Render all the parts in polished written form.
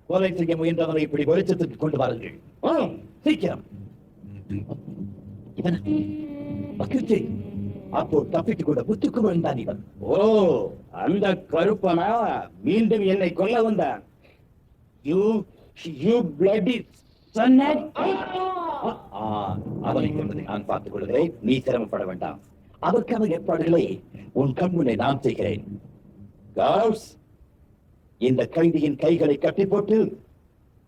கொலை செய்ய முயன்றவரை இப்படி வெளிச்சத்துக்கு கொண்டு வாருங்கள். சீக்கிரம். அப்போ தப்பித்துக் கொண்ட புத்துக்கு வந்தான் இவன். ஓ, அந்த கருப்பனா மீண்டும் என்னை கொல்ல வந்தான். அவனை கொண்டதை நான் பார்த்துக் கொள்கிறேன். நீ சிரமப்பட வேண்டாம். அதற்கான ஏற்பாடுகளை உன் கண்முனை நான் செய்கிறேன். இந்த கைதியின் கைகளை கட்டி போட்டு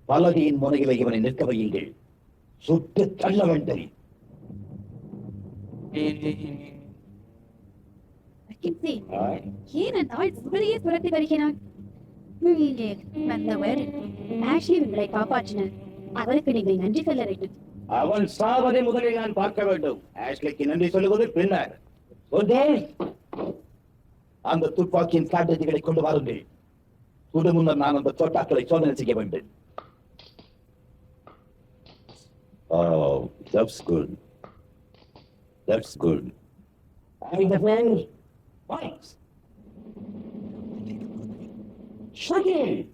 பலகையின் முனையில இவனை நிற்க வையுங்கள். சுட்டு தள்ள வேண்டும். ஏன் அந்த ஆள் சுவரையே துரத்தி வருகிறான்? வந்தவர் ஆஷ்லியை காப்பாற்றினார். அவருக்கு நீங்கள் நன்றி சொல்ல வேண்டும். அவன் சாவதை முதலில் நான் பார்க்க வேண்டும். ஆஷ்லிக்கு நன்றி சொல்லுவது பின்னர். அந்த துப்பாக்கியின் ஸ்ட்ராட்டஜிகளை கொண்டு வாருங்கள். சுடு முன்னர் நான் அந்த தோட்டாக்களை சோதனை செய்ய வேண்டும். Oh, that's good. That's good. And the man, what? Shut in.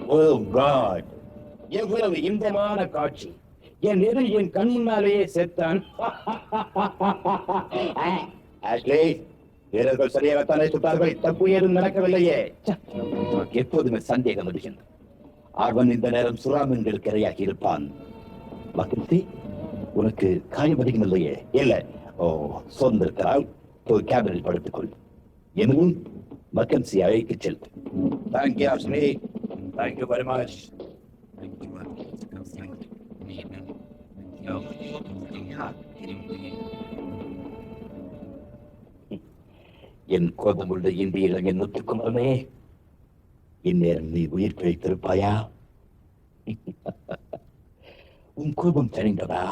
Oh God! எவ்வளவு இன்பமான காட்சி. என் எதிரி என் கண் முன்னாலேயே செத்தான். ஆஷ்லி, வீரர்கள் சரியாகத்தானே சுட்டார்கள். தப்பு ஏதும் நடக்கவில்லையே. எப்போதுமே சந்தேகம் வருகின்றது. அவன் இந்த நேரம் சுறாமீன்கள் கிரையாகி இருப்பான். மகிழ்ச்சி, உனக்கு காயம் அதிகம் இல்லையே? இல்லை. ஓ, சொந்திருக்கிறாள். போய் கேபினில் படுத்துக்கொள். எனும் மகிழ்ச்சி அழைக்கு செல். Thank you Ashley. Thank you very much. என் கோபமுள்ள இந்திய இளைஞன் முத்துக்குமரனே, இந்நேரம் நீ உயிர் பிழைத்திருப்பாயா? உன் கோபம் தணிந்ததா?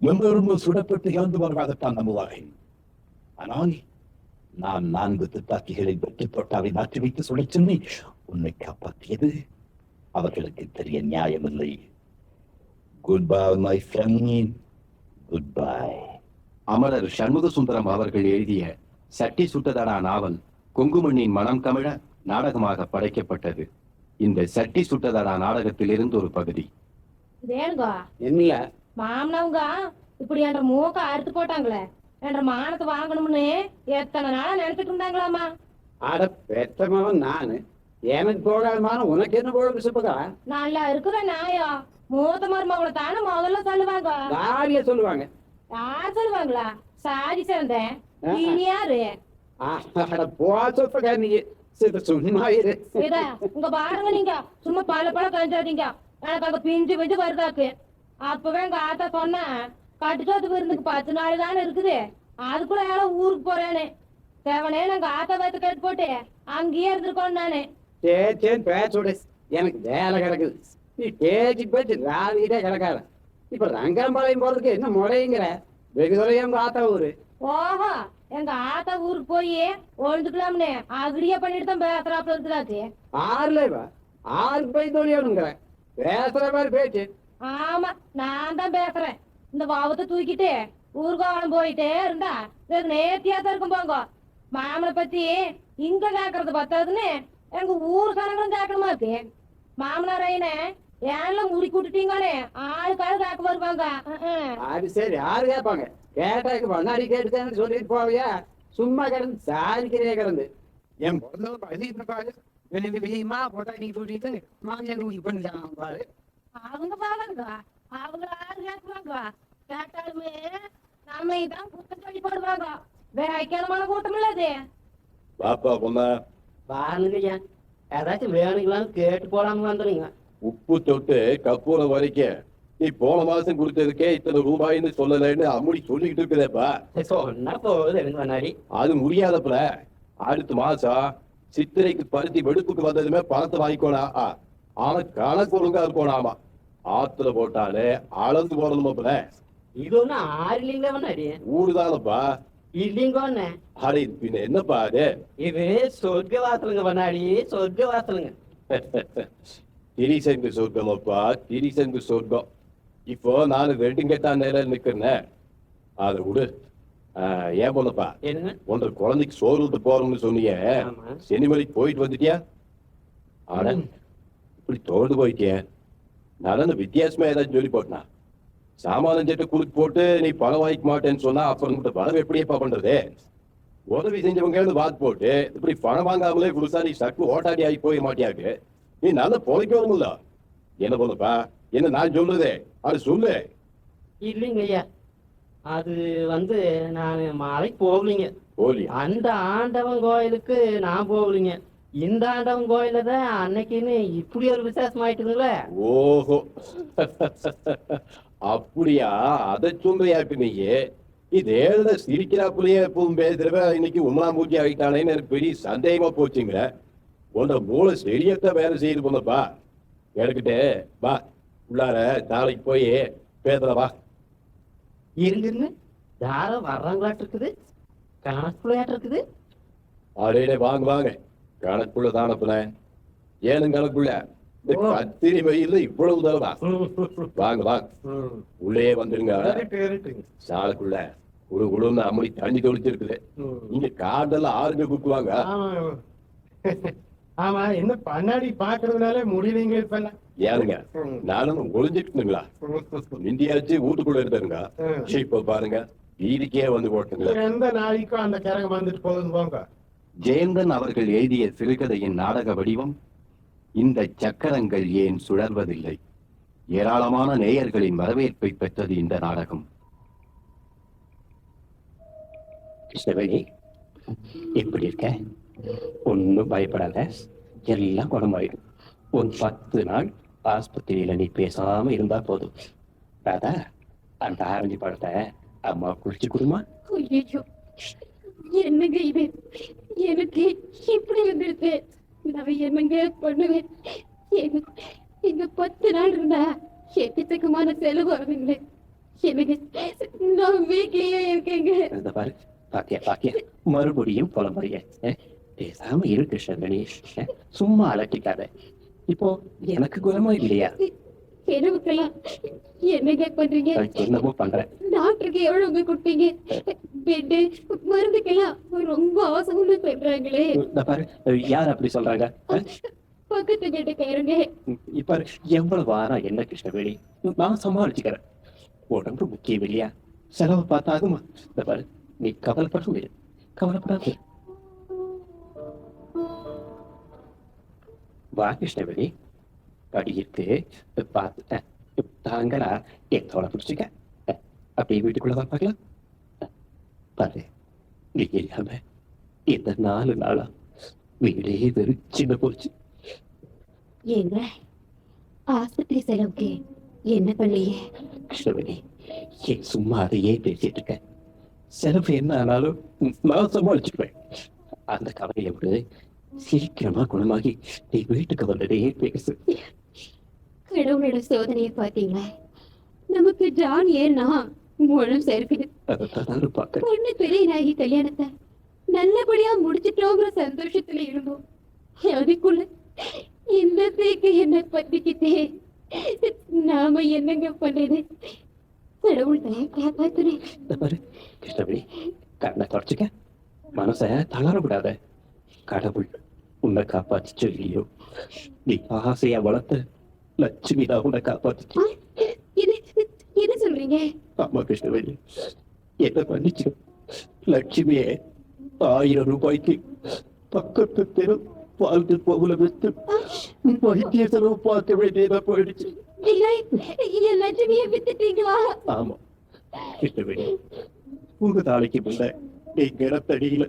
எல்லோரும் சுடப்பட்டு இறந்து வருவதற்கான் நம்புவார்கள். ஆனால் நான் 4 துப்பாக்கிகளை வெற்றி போட்டாவை மாற்றி வைத்து சுடச் சொன்னி உன்னை காப்பாற்றியது அவர்களுக்கு தெரிய நியாயமில்லை. Goodbye my friend, goodbye. அமரர் சண்முக சுந்தரம் அவர்கள் எழுதிய சட்டி சுட்டதடா நாவல் கொங்குமண்ணின் மனம் கமிழ நாடகமாக படைக்கப்பட்டது. இந்த சட்டி சுட்டதடா நாடகத்திலிருந்து ஒரு பகுதி. என்ன மாமனவங்க இப்படி என்ற மூக்க அறுத்து போட்டாங்களே, என்ற மானத்தை வாங்கணும்னு எத்தனை நாளா நினைச்சிட்டு இருந்தாங்களாமா? அட பெத்தமவன் நானு, எனக்கு போகாதமான உனக்கு என்ன போக சிப்பதா? நல்லா இருக்கிற நாயா மூத்த மருமகளை தானே முதல்ல சொல்லுவாங்க. யாரைய சொல்லுவாங்க? யார் சொல்லுவாங்களா? சாதி சேர்ந்தேன். நீ யாரு? நீ சும்மா இரு. உங்க பாருங்க, நீங்க சும்மா பல கஞ்சாதீங்க. எனக்கு அங்க பிஞ்சு பிஞ்சு வருதாக்கு. அப்பவே எங்க ஆத்தா சொன்னா கட்டுச்சோத்து விருந்துக்கு 10 நாள் தானே இருக்குது, அதுக்குள்ள ஏழை ஊருக்கு போறேன்னு. தேவனே நாங்க ஆத்தா வைத்து கேட்டு போட்டு அங்கேயே இருந்திருக்கோம் நானு. சரி பேசோட எனக்கு வேலை கிடக்குது. நீ பேச்சு பேச்சு ராவிட்டே கிடக்காத. இப்ப ரங்கம்பாளையம் போறதுக்கு என்ன முறைங்கிற? வெகு தொலையா உங்க ஆத்தா ஊரு. ஓஹோ, எங்க ஆத்தா ஊருக்கு போய் ஒழுந்துக்கலாம்னு அகடியா பண்ணிட்டு தான் பேசுறாப்புல இருக்கிறாச்சு. ஆறுலேவா? ஆறுக்கு போய் தொழிலுங்கிற பேசுற மாதிரி பேச்சு. ஆமா, நான் தான் பேசுறேன். இந்த வாவத்தை தூக்கிட்டு ஊர்கோவலம் போயிட்டே இருந்தா வெகு நேர்த்தியா தான் இருக்கும். போங்க, மாமனை பத்தி இங்க கேக்குறது பத்தாதுன்னு எங்க ஊர் சனங்களும் கேட்கணுமா இருக்கு. மாமனார் ஐயனை ஏன்ல முடி கூட்டுட்டீங்களே ஆளுக்காக கேட்க வருவாங்க. அது சரி, யாரு கேட்பாங்க? கேட்டாக்கு பண்ணாடி கேட்டுதான்னு சொல்லிட்டு போவியா? சும்மா கிடந்து சாதிக்கிறே கிடந்து என் அவங்க பாருங்க, அவங்க யாரு கேட்குவாங்க? கேட்டாலுமே நம்ம இதான் கூட்டம் சொல்லி போடுவாங்க. வேலைக்கான கூட்டம் இல்லாது. பாப்பா பொண்ணா பாருங்கய்யா, ஏதாச்சும் வேணுங்களான்னு கேட்டு போலாம வந்துடுங்க. உப்பு தொட்டு கப்பூரம் வரைக்கும் நீ போன மாசம் கொடுத்ததுக்கே இத்தனை ரூபாய்ன்னு சொல்லலைன்னு அம்முடி சொல்லிக்கிட்டு இருக்குதேப்பா. சொன்னா போகுது எனக்கு முன்னாடி. அது முடியாதப்பல அடுத்த மாசம் சித்திரைக்கு பருத்தி வெடுப்புக்கு வந்ததுமே பணத்தை வாங்கிக்கோனா. ஆனா கணக்கு ஒழுங்கா இருக்கோனாமா. ஆத்துல போட்டாலே அளந்து போடணுமாப்பல. இது ஒண்ணு ஆறு இல்லைங்க முன்னாடி. ஊடுதானப்பா இல்லைங்க. அடே பின்ன என்னப்பா அது? இது சொர்க்க வாசலுங்க முன்னாடி, சொர்க்க வாசலுங்க. திரிசங்கு சொர்க்கம் அப்பா, திரிசங்கு சொர்க்கம். இப்போ நான் ரெண்டுங்கத்தான் நேரம் நிக்கிறேன். அதை விடு. ஏன் போனப்பா, என்னங்க? ஒன்ற குழந்தைக்கு சோறு விட்டு போறோம்னு சொன்னீங்க, ஆமா. சென்னிமலைக்கு போயிட்டு வந்துட்டியா? ஆட இப்படி தோண்டு போயிட்டிய. நான் வித்தியாசமா ஏதாச்சும் சொல்லி போட்டனா? சாமானம் சட்டை குளிச்சு போட்டு நீ பணம் வாங்கிக்க மாட்டேன்னு சொன்னா அப்புறம் கூட பணம் எப்படியப்பா பண்றது? உதவி செஞ்சவங்க வாக்கு போட்டு இப்படி பணம் வாங்காமலே குடிசா நீ சக்கு ஓட்டாடி ஆகி போய மாட்டியாக்கு. நீ நல்லா பொழைக்கணும்ல. என்ன போனப்பா, என்ன நான் சொல்றதே அது சொல்லு. இல்லைங்க ஐயா, அது நான் மலைக்கு போகலிங்க. போலியா? அந்த ஆண்டவன் கோயிலுக்கு நான் போகலிங்க. இந்த ஆண்டவன் கோயில தான் அன்னைக்குன்னு இப்படி ஒரு விசேஷம் ஆயிட்டுங்களே. ஓஹோ, அப்படியா? அதை சொல்றியாக்கு நீயே. இதே சிரிக்கிறாப்புலயே எப்பவும் பேசுறவ இன்னைக்கு உமலாம் பூஜை ஆகிட்டானேன்னு எனக்கு பெரிய சந்தேகமா போச்சுங்க. உன்ன மூளை செடியத்த வேலை செய்து போனப்பா. எடுக்கிட்டு வா, உள்ளார நாளைக்கு போய் பேசல வா. இருந்துன்னு யாரும் வர்றாங்களாட்டு இருக்குது, கணக்குள்ளாட்டு இருக்குது. அடையில வாங்க வாங்க, கணக்குள்ள தானப்புல. ஏனும் கணக்குள்ள இந்த கத்திரி வெயில்ல இவ்வளவு தரவா? வாங்க வாங்க, உள்ளே வந்துருங்க. சாலைக்குள்ள குழு குழுன்னு அம்மடி தண்ணி தொளிச்சிருக்குது. இங்க காடெல்லாம் ஆறுங்க குக்குவாங்க. ஆமா, என்ன பண்ணாடி பாக்குறதுனால முடியலீங்க. இப்ப ஏனுங்க, நானும் ஒளிஞ்சிட்டுங்களா? இந்தியாச்சு வீட்டுக்குள்ள இருந்தாருங்க. இப்ப பாருங்க, வீதிக்கே வந்து போட்டுங்களா. எந்த நாளைக்கும் அந்த கரகம் வந்துட்டு போகுது போங்க. ஜெயந்தன் அவர்கள் எழுதிய சிறுகதையின் நாடக வடிவம் இந்த சக்கரங்கள் ஏன் சுழல்வதில்லை. ஏராளமான நேயர்களின் வரவேற்பை பெற்றது இந்த நாடகம். கிருஷ்ணவேணி, எப்படி இருக்க? ஒன்னும் பயப்படாத, எல்லாம் குணமாயிடும். ஒரு 10 நாள் ஆஸ்பத்திரியில நீ பேசாம இருந்தா போதும். ராதா, அந்த ஆரஞ்சு பழத்தை அம்மா குடிச்சு கொடுமா. ஐயோ, என்னங்க இது? எனக்கு இப்படி வந்துடுது. நான் என்னங்க பண்ணுவேன்? எங்க 10 நாள் இருந்தா எக்கச்சக்கமான செலவு ஆகுங்களே. எனக்கு நான் வீட்லயே இருக்கேங்க. இந்த பாரு, பாக்கிய மறுபடியும் புலம்புறிய. பேசாம இரு கிருஷ்ணவேணி, சும்மா அலட்டிக்காத. இப்போ எனக்கு குணமா இல்லையா? செலவுக்கெல்லாம் என்னங்க பண்றீங்க? என்னமோ பண்றேன். டாக்டருக்கு எவ்வளவு கொடுப்பீங்க? பெட்டு மருந்துக்கெல்லாம் ரொம்ப அவசரம்னு சொல்றாங்களே. இந்த பாரு, யார் அப்படி சொல்றாங்க? பக்கத்து கிட்ட கேளுங்க. இப்ப எவ்வளவு வாரம் என்ன கிருஷ்ணவேணி, நான் சமாளிச்சுக்கிறேன். உடம்பு முக்கியம் இல்லையா? செலவு பார்த்தாகுமா? இந்த பாரு, நீ கவலைப்படாம, கவலைப்படாம வா கிருஷ்ணவேணி. படியிருக்கு பார்த்துட்டேன். தாங்களா எத்தோட பிடிச்சிக்க. அப்படியே வீட்டுக்குள்ள தான் பார்க்கலாம். பாரு, நீ இல்லாம இந்த 4 நாளா வீடே வெறிச்சின்னு போச்சு. ஏங்க, ஆஸ்பத்திரி செலவுக்கு என்ன பண்ணீங்க? கிருஷ்ணவேணி, ஏன் சும்மா அதையே பேசிட்டு இருக்க? செலவு என்ன ஆனாலும் நான் சமாளிச்சுக்குவேன். அந்த கவலையை விட சீக்கிரமா குணமாகி நீ வீட்டுக்கு வந்ததே பேசு. கடவுளோட சோதனையை பாத்தீங்களா? நமக்கு ஜான் ஏன்னா முழம் சேர்க்குது. அதான் பார்க்க பொண்ணு பெரிய நாயகி கல்யாணத்தை நல்லபடியா முடிச்சிட்டோங்கிற சந்தோஷத்துல இருந்தோம். அதுக்குள்ள இந்த தேக்க என்ன பத்திக்கிட்டே நாம என்னங்க பண்ணது? கடவுள் தான் காப்பாத்துறேன். பாரு கிருஷ்ணவேணி, கண்ணை தொடச்சுக்க. மனச தளர விடாத. கடவுள் உன்னை காப்பாத்திச்சோ இல்லையோ, நீ ஆசையா வளர்த்த லட்சுமி தான் உன்னை காப்பாத்திச்சு. என்ன சொல்றீங்க? ஆமா கிருஷ்ணவேணி, என்ன பண்ணிச்சு? லட்சுமியே 1000 ரூபாய்க்கு பக்கத்து தெரு வாழ்ந்து போகல விட்டு வைத்திய செலவு பார்க்க வேண்டியதா போயிடுச்சு. லட்சுமியை வித்துட்டீங்களா? ஆமா கிருஷ்ணவேணி, உங்க நாளைக்கு முன்ன நீ கிடத்தடியில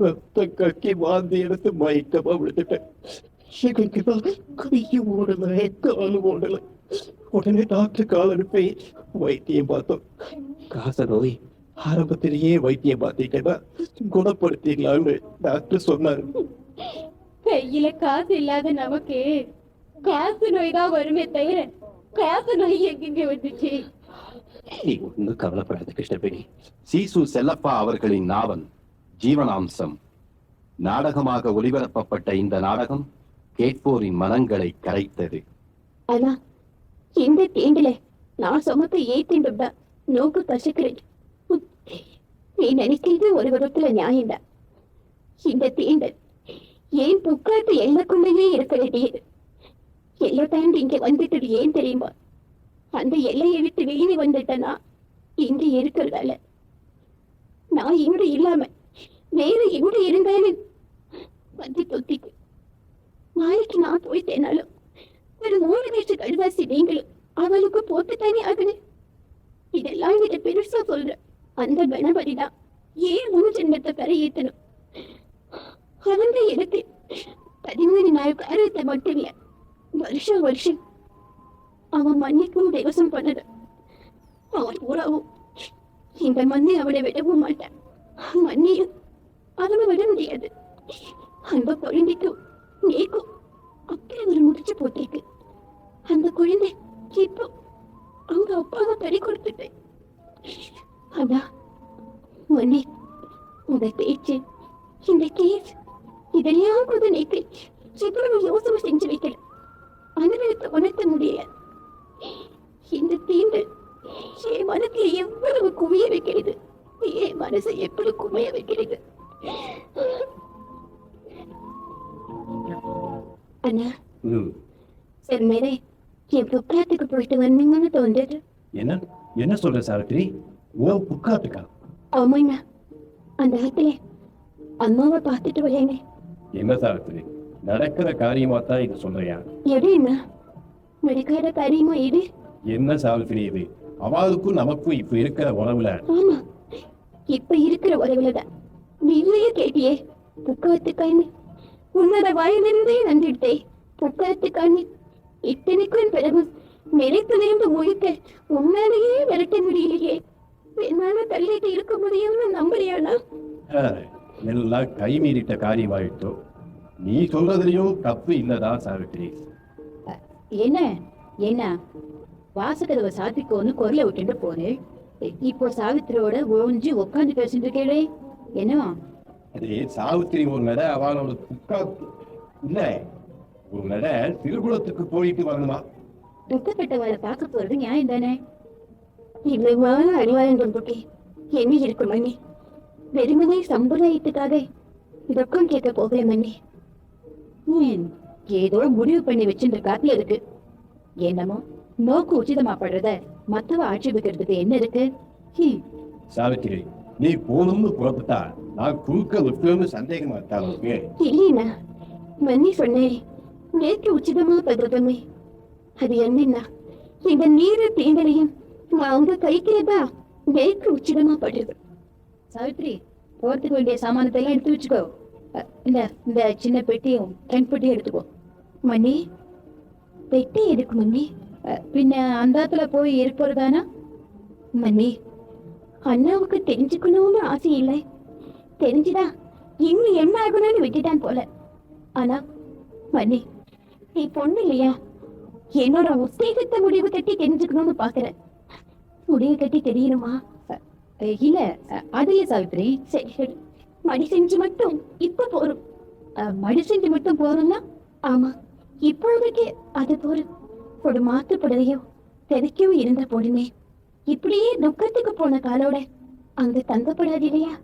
ரத்த கக்கி வாந்தி எடுத்து மயக்கமா விழுந்துட்டேன். கையும் ஓடல, காலும் ஓடல. உடனே டாக்டர் கால் அனுப்பி வைத்தியம் பார்த்தோம். காச நோய் ஆரம்பத்திலேயே வைத்தியம் பார்த்தீங்கன்னா குணப்படுத்திடலாம்னு டாக்டர் சொன்னாரு. கையில காசு இல்லாத நமக்கு காசு நோய் தான் வருமே தவிர காசு நோய் எங்க வந்துச்சு? நீ ஒன்னும் கவலைப்படாத கிருஷ்ணவேணி. சீசு செல்லப்பா அவர்களின் நாவல் ஜீவனாம்சம் நாடகமாக ஒளிபரப்பப்பட்ட இந்த நாடகம் கேட்போரின் மனங்களை கரைத்தது. ஆனா இந்த தீண்டில நான் சுமத்தை ஏத்திண்டுட்டா நோக்கு கசக்கிறேன். நீ நினைக்கிறது ஒரு விதத்துல நியாயம்டா. இந்த தீண்டல் ஏன் புக்காட்டு எல்லைக்குள்ளேயே இருக்க வேண்டியது. எல்லை தாண்டி இங்க வந்துட்டு ஏன் தெரியுமா? அந்த எல்லையை விட்டு வெளியே வந்துட்டனா இங்க இருக்கிறதால. நான் இங்க இல்லாம வேற எங்க இருந்தாலும் வந்து தொத்திக்கு. நாளைக்கு நான் போயிட்டேனாலும் ஒரு 3 வயசு கடுவாசி நீங்களும் அவளுக்கு போட்டுத்தானே ஆகுது. இதெல்லாம் இதை பெருசா சொல்ற அந்த கணபதிதான் ஏன் முன் ஜென்மத்தை கரையேற்றணும். அவங்க எனக்கு 13 நாள் காரியத்தை மட்டும் இல்ல, வருஷம் வருஷம் அவன் மண்ணிக்கும் தேவசம் பண்ணது. அவன் பூராவும் இந்த மண்ணை அவளை விடவும் மாட்டான். மண்ணையும் அவனை விட முடியாது. அந்த குழந்தைக்கும் நீக்கும் அப்படி ஒரு முடிச்சு போட்டிருக்கு. அந்த குழந்தை இப்போ அவங்க அப்பாவை பறி கொடுத்துட்டேன். ஆனா மண்ணி உங்க பேச்சு இந்த கேஸ் இதெல்லாம் கூட நீக்கு இவ்வளவு யோசனை செஞ்சு வைக்கல. அனுபவத்தை உணர்த்த முடியாது. இந்த தீண்டு என் மனத்தை எவ்வளவு குவிய வைக்கிறது. என் மனசை எப்படி குவிய வைக்கிறது. அண்ணா சரி மேலே என் புக்காட்டுக்கு போயிட்டு வந்தீங்கன்னு தோன்றது. என்ன சொல்ற சாவித்ரி? ஓ புக்காட்டுக்கா? ஆமாண்ணா, அந்த இடத்துல அம்மாவை பார்த்துட்டு வரேங்க. என்ன சாவித்ரி, நடக்கிற காரியமா தான் இது சொல்றியா? எப்படின்னா நடக்கிற காரியமா இது? என்ன சாவித்ரி இது? அவளுக்கும் நமக்கும் இப்ப இருக்கிற உறவுல? ஆமா, இப்ப இருக்கிற உறவுலதான். நீயே கேட்டியே புக்காத்துக்கான்னு. உன்னோட வாயிலிருந்தே நம்பிட்டே புக்காத்துக்கான்னு. இத்தனைக்கும் பிறகு நினைத்து நின்று முழுக்க உன்னாலேயே விரட்ட முடியலையே. என்னால தள்ளிட்டு இருக்க முடியும்னு நம்புறியானா? எல்லாம் கை மீறிட்ட காரியமாயிட்டோ. நீ சொல்றதுலயும் தப்பு இல்லதா சாவித்ரி? என்ன என்ன வாசகதவை சாத்திக்கோன்னு குரலை விட்டுட்டு போறேன். இப்போ சாவித்திரியோட ஒழிஞ்சு உட்காந்து பேசிட்டு இருக்கே. என்னவா? அதே சாவித்ரி ஒரு நட அவளோட புக்கா இல்ல, ஒரு நட திருக்குளத்துக்கு போயிட்டு வரணுமா? துக்கப்பட்டவளை பார்க்க போறது நியாயம் தானே? இவ்வளவான அநியாயங்கள் பற்றி என்ன இருக்கு மணி? வெறுமனை சம்பிரதாயத்துக்காக துக்கம் கேட்க போகல மணி. ஏதோ முடிவு பண்ணி வச்சிருந்த காட்டுல இருக்கு. என்னமோ நோக்கு உச்சிதமா படுறத மத்தவ ஆட்சேபிக்கிறதுக்கு என்ன இருக்கு? சாவித்ரி, நீ போகணும்னு புறப்பட்டா நான் குறுக்க விட்டுன்னு சந்தேகமா இருக்கா? இல்லைண்ணா, மன்னி சொன்னேன் நேற்று உச்சிதமா படுறதுமே. அது என்னன்னா இந்த நீரை தேங்கலையும் அவங்க கைக்கிறதா நேற்று உச்சிதமா படுறது. சாவித்ரி, போறதுக்கு வேண்டிய சாமானத்தை எல்லாம் எடுத்து வச்சுக்கோ. இந்த சின்ன பெட்டியும் கண் பெட்டியும் எடுத்துக்கோ. மணி பெட்டி எதுக்கு மணி? பின்ன அந்தாத்துல போய் இருப்பதானா? மணி அண்ணாவுக்கு தெரிஞ்சுக்கணும்னு ஆசை இல்லை. தெரிஞ்சுதா இன்னும் என்ன ஆகணும்னு விட்டுட்டான் போல. ஆனா மணி நீ பொண்ணு இல்லையா? என்னோட உத்தேசத்தை முடிவு கட்டி தெரிஞ்சுக்கணும்னு பாக்குறேன். முடிவு கட்டி தெரியணுமா? இல்ல அது இல்ல சாவித்ரி. சரி சரி, மடி செஞ்சு மட்டும் இப்ப போறோம். மடி செஞ்சு மட்டும் போறோம்னா? ஆமா, இப்பொழுதுக்கு அது போறோம். ஒரு மாத்து புடவையோ தெதைக்கோ இருந்த பொழுமே இப்படியே துக்கத்துக்கு போன காலோட அங்க தங்கப்படாது இல்லையா?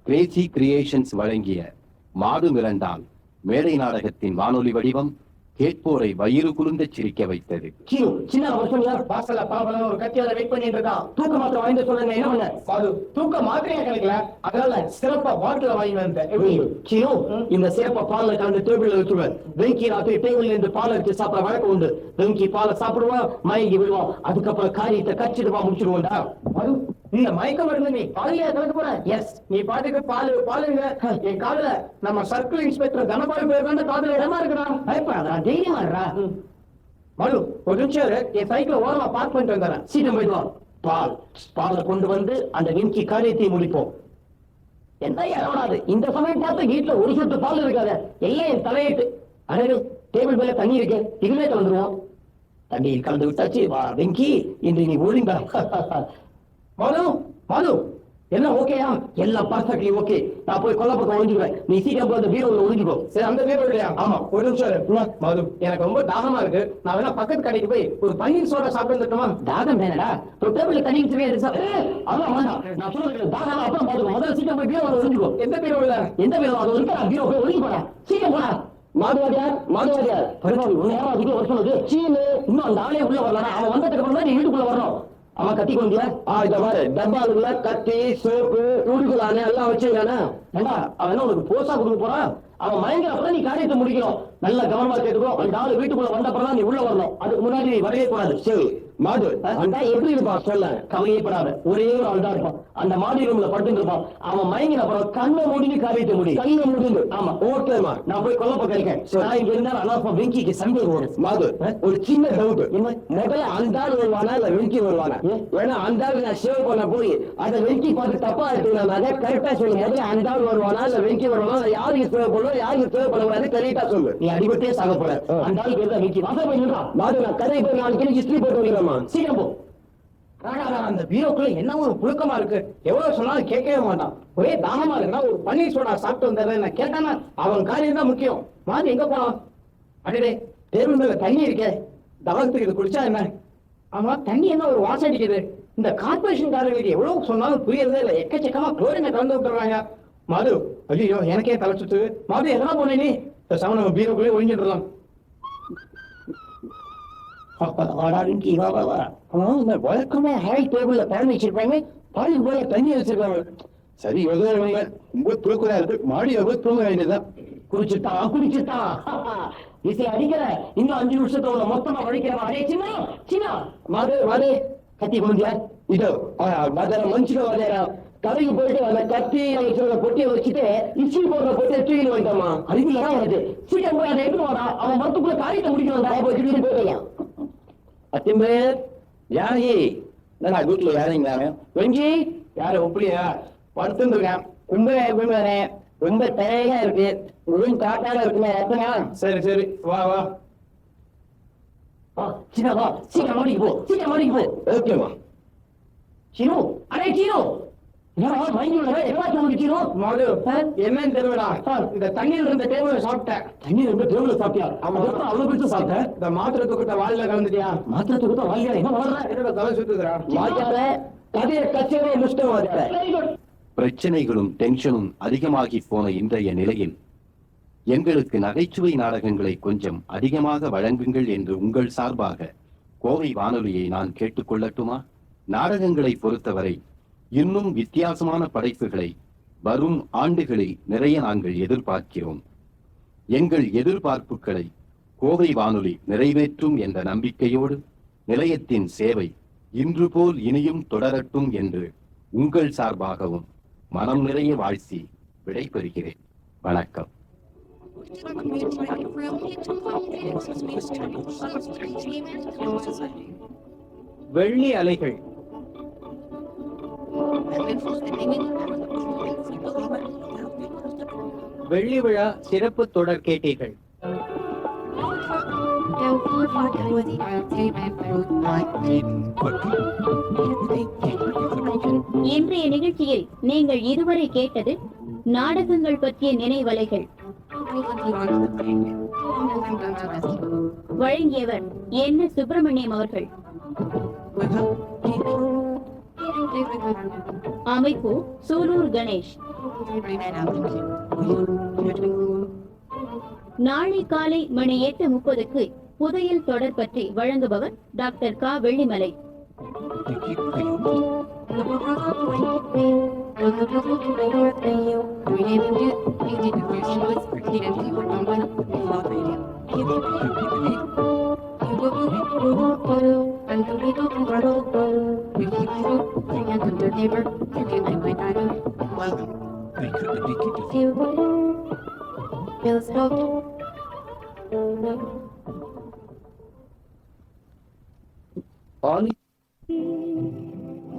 கிரேசி கிரியேஷன்ஸ் வழங்கிய மாடு மிரண்டால் மேடை நாடகத்தின் வானொலி வடிவம் கேட்போரை வயிறு குலுங்க சிரிக்க வைத்தது. சின்ன வாசல பாவல ஒரு கத்தியால வெயிட் பண்ணிட்டு இருக்கான். தூக்க மாத்திரை வாங்கி சொல்லுங்க. என்ன பண்ண? அது தூக்க மாத்திரையா கிடைக்கல, அதனால சிறப்பா பாட்டில வாங்கி வந்தேன். இந்த சிறப்பா பால்ல கலந்து டேபிள்ல வச்சுருவேன். வெங்கி ராத்திரி டேபிள்ல இருந்து பால் எடுத்து சாப்பிட வழக்கம் உண்டு. வெங்கி பாலை சாப்பிடுவான், மயங்கி விடுவான். அதுக்கப்புறம் காரியத்தை கச்சிடுவா முடிச்சிடுவோம்டா. அது இந்த மயக்கம் வருது. நீ பாலியா கலக்க போற? எஸ், நீ பாட்டுக்கு பாலுங்க. என் காதுல நம்ம சர்க்கிள் இன்ஸ்பெக்டர் தனபாலு பேர் வந்து காதுல இடமா இருக்கிறான். பயப்படாதா, தைரியமா இருடா. மனு, ஒரு நிமிஷம் என் சைக்கிள் ஓரமா பார்க் பண்ணிட்டு வந்துடுறேன். சீக்கிரம் போயிட்டு வா. பாலை கொண்டு வந்து அந்த வெங்கி காரியத்தை முடிப்போம். என்ன ஏறாது இந்த சமயம் பார்த்து வீட்டுல ஒரு சொட்டு பால் இருக்காது. எல்லாம் என் தலையிட்டு அழகு டேபிள் மேல தண்ணி இருக்கு. இதுமே கலந்துருவோம். தண்ணியில் கலந்து விட்டாச்சு. வா வெங்கி, இன்று நீ ஒழுங்கா. மனு மனு, எல்லாம் ஓகேயா? எல்லாம் பர்ஃபெக்ட்லி ஓகே. நான் போய் கொல்லப்பக்கம் ஒழிஞ்சுக்கிறேன். நீ சீக்கிரம் போய் அந்த பீரோல ஒழிஞ்சுக்கோ. சரி, அந்த பேர் இல்லையா? ஆமா. ஒரு நிமிஷம் இரு. மது, எனக்கு ரொம்ப தாகமா இருக்கு. நான் வேணா பக்கத்து கடைக்கு போய் ஒரு பன்னீர் சோடா சாப்பிட்டு வந்துட்டுமா? தாகம் வேணடா. ஒரு டேபிள்ல தண்ணி வச்சுவே இருக்கு. அதான் வேண்டாம். நான் சொல்றது தாகம் அப்புறம் பாத்துக்கோ. முதல்ல சீக்கிரம் போய் பீரோல ஒழிஞ்சுக்கோ. எந்த பீரோல? எந்த பீரோ? அது இருக்கா? பீரோ போய் ஒழிஞ்சு போடா. சீக்கிரம் போடா. மாதவாதியார் பரவாயில்ல. உன்னை யாரும் அதுக்குள்ள வர சொன்னது? சீனு இன்னும் அந்த ஆளே உள்ள வரலாம். அவன் வந்ததுக்கு அப்புறம் தான் நீ வீட்டுக்குள்ள வரணும். அவன் கத்தி கொண்டியா? இந்த மாதிரி டப்பாலுக்குள்ள கத்தி, சோப்பு, உடுக்கலானே எல்லாம் வச்சிருக்கானே. ஏண்டா அவன் என்ன உனக்கு போசா கொடுக்க போறான்? அவன் மயங்கிற அப்புறம் நீ காரியத்தை முடிக்கணும். நல்ல கவனமா கேட்டுக்கோ. அந்த ஆளு வீட்டுக்குள்ள வந்த அப்புறம் தான் நீ உள்ள வரணும். அதுக்கு முன்னாடி நீ வரவே கூடாது. சரி மாது, அந்த எப்படி இருப்பான் சொல்ல? கவலையப்படாத. ஒரே ஒரு ஆள் தான் இருப்பான். அந்த மாதிரி ரூம்ல படுத்து இருப்பான். அவன் மயங்கின அப்புறம் கண்ணை மூடினு காரியத்தை முடியும். கண்ணை முடிந்து. ஆமா ஓகேமா. நான் போய் கொல்ல பக்கம் இருக்கேன். நான் இங்க இருந்தாலும் அனாப்பா வெங்கிக்கு சண்டை வரும். மாது, ஒரு சின்ன டவுட். முதல்ல அந்த ஆள் வருவானா இல்ல வெங்கி வருவானா? வேணா அந்த ஆள் நான் சேவ் பண்ண போய் அதை வெங்கி பார்த்து தப்பா எடுத்துனால கரெக்டா சொல்லு. முதல்ல அந்த ஆள் வருவானா இல்ல வெங்கி வருவானா? யாருக்கு சேவ் பண்ணுவோம் யாருக்கு சேவ் பண்ணக்கூடாது கரெக்டா சொல்லு. நீ அடிபட்டே சாக போற. அந்த ஆள் பேர் தான் வெங்கி. வாச போய் மாது, நான் கதை போய் 4 கிலோ ஹிஸ்டரி போட்டு வைக்கிறேன். சீக்கிரம் போ. அந்த பீரோக்குள்ள என்ன ஒரு புழுக்கமா இருக்கு. எவ்வளவு சொன்னாலும் கேட்கவே மாட்டான். ஒரே தாகமா இருக்குன்னா ஒரு பன்னீர் சோடா சாப்பிட்டு வந்தேன். நான் கேட்டானா அவன் காரியம் தான் முக்கியம். மாதிரி எங்க போனான்? அடடே, டேபிள் மேல தண்ணி இருக்கே. தவத்துக்கு இது குடிச்சா என்ன? ஆமா, தண்ணி என்ன ஒரு வாசம் அடிக்குது. இந்த கார்பரேஷன் காரர்களுக்கு எவ்வளவு சொன்னாலும் புரியறதே இல்லை. எக்கச்சக்கமா குளோரினை கலந்து விட்டுறாங்க. மாது, ஐயோ எனக்கே தலை சுத்து. மாது, எதனா போனே நீ? பேசாம நம்ம பீரோக்குள்ளே ஒழிஞ்சிடலாம். வழக்கமா ஹாய் டேபிள்ல பேன் வச்சிருப்பாங்க. பாதி போல தண்ணி வச்சிருக்காங்க. சரி, ரொம்ப தூக்குறா இருக்கு. மாடி எவ்வளவு தூங்க வேண்டியதுதான். குடிச்சுட்டான். இசை அடிக்கிற இன்னும் 5 நிமிஷத்தோட மொத்தமா வழிக்கிறவா. அதே சின்ன சின்ன மாது கத்தி கொண்டியா? இதோ மதுரை மனுஷன் வரையா கடைக்கு போயிட்டு அந்த கத்தி வச்சிருக்க பொட்டியை வச்சுட்டு இச்சி போடுற பொட்டியை தூக்கிட்டு வந்துட்டாமா. அறிவில்தான் எனக்கு. சீக்கிரம் போய் அதை எடுத்து வாடா. அவன் மரத்துக்குள்ள காரியத்தை முடிக்கணும். போயியா அத்திம்பேர் யாரி? வீட்டுல யாருங்க? வெங்கி யாரு ஒப்பளியா? படுத்துருக்கேன். கும்பரே ரொம்ப தரையா இருக்கு. காட்டாக இருக்குமே. சரி சரி, வா வா. சீக்கிரம் வா. சீக்கிரம் மாடிக்கு போ. சீக்கிரம் மாடிக்கு போ. ஓகேமா. சீனு, அடே சீனு, என்னன்னு தெரியலடா. இந்த தண்ணீர் இருந்த டேபிள் சாப்பிட்டேன். தண்ணீர் இருந்த டேபிள் சாப்பிட்டியா? அவ்வளவு பிடிச்சு சாப்பிட்டேன். இந்த மாத்திரை தூக்கிட்ட வாயில கலந்துட்டியா? மாத்திரை தூக்கிட்ட வாயில என்ன வளர்ற? என்னோட தலை சுத்துதுடா. கதையை கச்சேரியை முஷ்டம். பிரச்சனைகளும் டென்ஷனும் அதிகமாகி போன இன்றைய நிலையில் எங்களுக்கு நகைச்சுவை நாடகங்களை கொஞ்சம் அதிகமாக வழங்குங்கள் என்று உங்கள் சார்பாக கோவை வானொலியை நான் கேட்டுக்கொள்ளட்டுமா? நாடகங்களை பொறுத்தவரை இன்னும் வித்தியாசமான படைப்புகளை வரும் ஆண்டுகளில் நிறைய நாங்கள் எதிர்பார்க்கிறோம். எங்கள் எதிர்பார்ப்புகளை கோவை வானொலி நிறைவேற்றும் என்ற நம்பிக்கையோடு நிலையத்தின் சேவை இன்று போல் இனியும் தொடரட்டும் என்று உங்கள் சார்பாகவும் மனம் நிறைய வாழ்த்தி விடைபெறுகிறேன். வணக்கம். வெள்ளி அலைகள். வெள்ளி விழா சிறப்பு தொடர் கேட்டீர்கள். இன்றைய நிகழ்ச்சியில் நீங்கள் இதுவரை கேட்டது நாடகங்கள் பற்றிய நினைவலைகள். வழங்கியவர் என்ன சுப்பிரமணியம் அவர்கள். அமைப்பு சூலூர் கணேஷ். நாளை காலை மணி 8:30க்கு புதையல் தொடர் பற்றி வழங்குபவர் டாக்டர் கா. வெள்ளிமலை.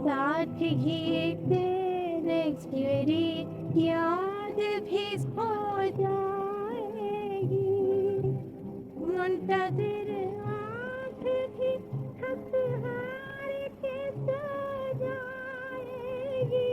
साथ ही तेरे तेरी याद भी हो जाएगी, मुंतज़िर आँख भी थक हार के सो जाएगी।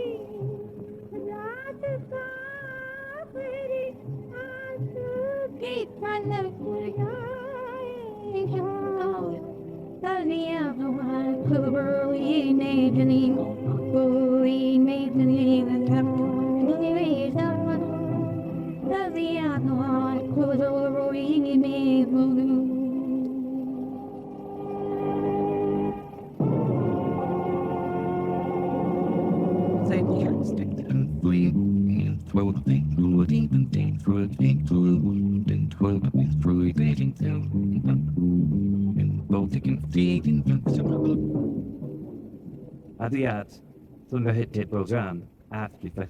Adiat, Tunga program after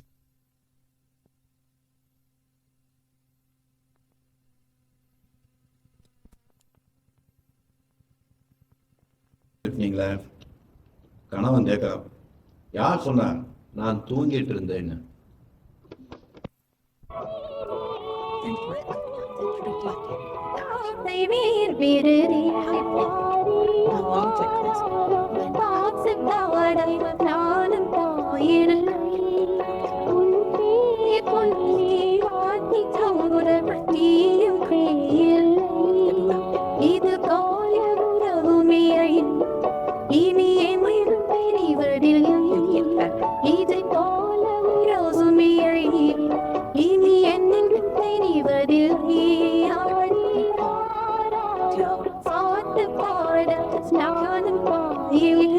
இருக்கீங்களே கணவன் கேட்கிறான். யார் சொன்னா நான் தூங்கிட்டு இருந்தேன்னு? இது கால உறவுமே இனி என் பெரியவர்கள் இதை போல உறவுமே இனி என்னென்றும் தெரிவதில் பாட்டு பாட ஸ்நானம் பாயில்